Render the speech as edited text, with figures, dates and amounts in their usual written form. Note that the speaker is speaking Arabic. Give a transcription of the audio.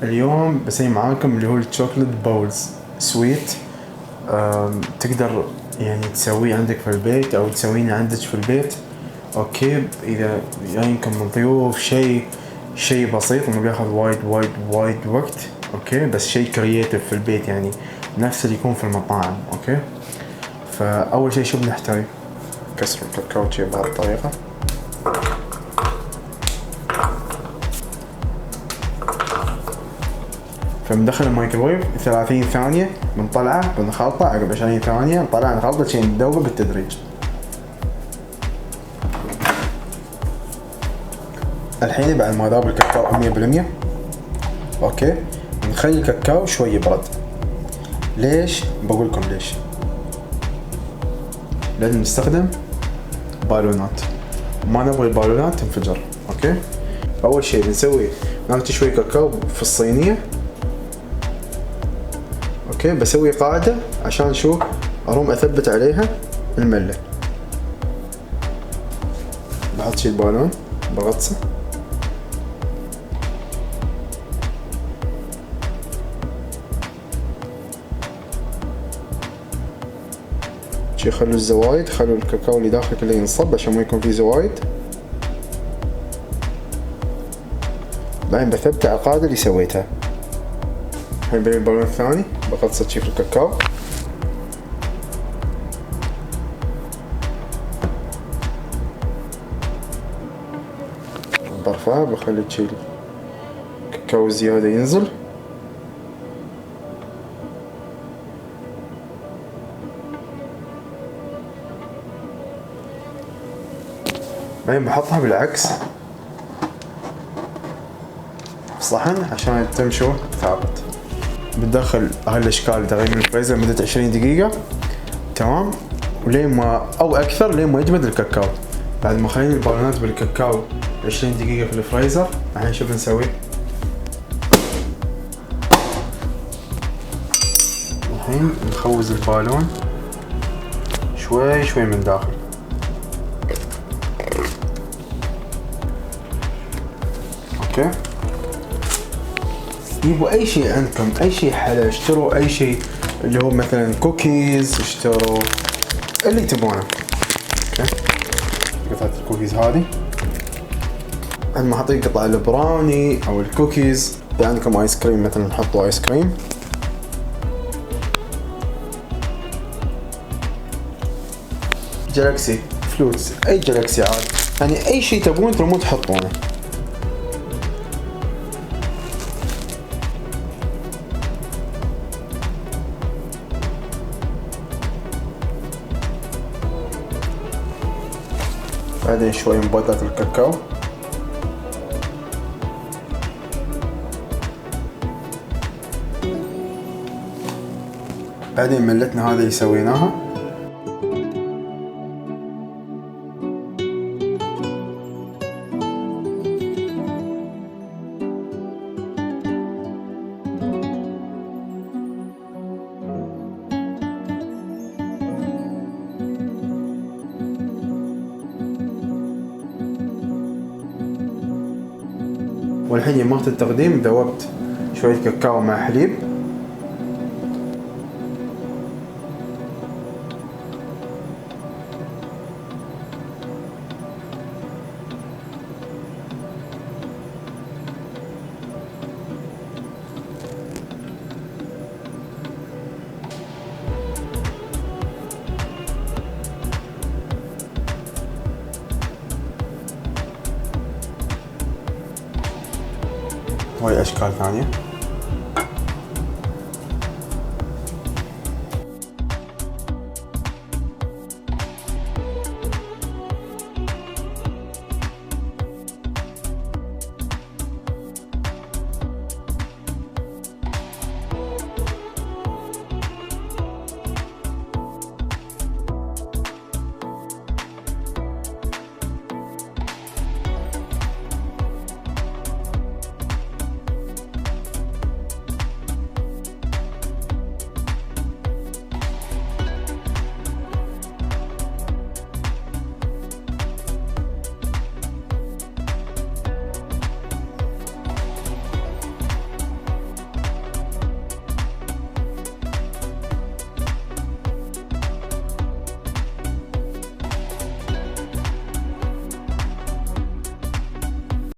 اليوم بسوي معاكم اللي هو الشوكلت بولز سويت. تقدر يعني تسويه عندك في البيت او تسوينه عندك في البيت. اوكي، اذا جايينكم من ضيوف شيء بسيط وما بياخذ وايد وقت. اوكي، بس شيء كرييتيف في البيت، يعني نفس اللي يكون في المطاعم. اوكي، فاول شيء شو بنحتاج؟ كسر الكاكاو بهذه الطريقة. فبندخل الميكروويف 30 ثانية، بنطلعه بنخلطه عقب 20 ثانية، نطلع نخلطه شيء ندوبه بالتدريج. الحين بعد ما ذاب الكاكاو 100%، اوكي، نخلي الكاكاو شوي يبرد. ليش؟ بقول لكم ليش. لازم نستخدم بالونات، ما نبغي البالونات تنفجر. اوكي، اول شيء بنسوي ناخذ شوي كاكاو في الصينية. اوكي، بسوي قاعدة عشان شو اروم اثبت عليها الملة. بحط شي البالون بغطسه، شي خلوا الزوايد، خلوا الكاكاو اللي داخل كله ينصب عشان ما يكون فيه زوايد. بعدين بثبت على القاعدة اللي سويتها. الحين بجيب البالون الثاني بغطسه شي في الكاكاو، برفعه بخلي شي الكاكاو زيادة ينزل. بعدين بحطها بالعكس في صحن عشان يتم شو ثابت. بندخل هالاشكال تقريبا الفريزر لمدة 20 دقيقة، تمام، ولين ما او اكثر لين ما يجمد الكاكاو. بعد ما خلينا البالونات بالكاكاو 20 دقيقة في الفريزر، الحين شو بنسوي؟ الحين نخوز البالون شوي من داخل. اوكي، جيبوا اي شيء عندكم، اي شيء حلا، اشتروا اي شيء اللي هو مثلا كوكيز، اشتروا اللي تبونه. اوكي، قطعة الكوكيز هذه بعد ما حطيت قطع البراوني او الكوكيز. اذا عندكم ايس كريم مثلا حطوا ايس كريم. جلاكسي فلوتس، اي جلاكسي عاد، يعني اي شيء تبون ترمون تحطونه. بعدين شوي مبيضات الكاكاو، بعدين ملتنا هذه اللي سويناها. والحين يمرت التقديم، ذوبت شوية كاكاو مع حليب. وهي أشكال ثانية.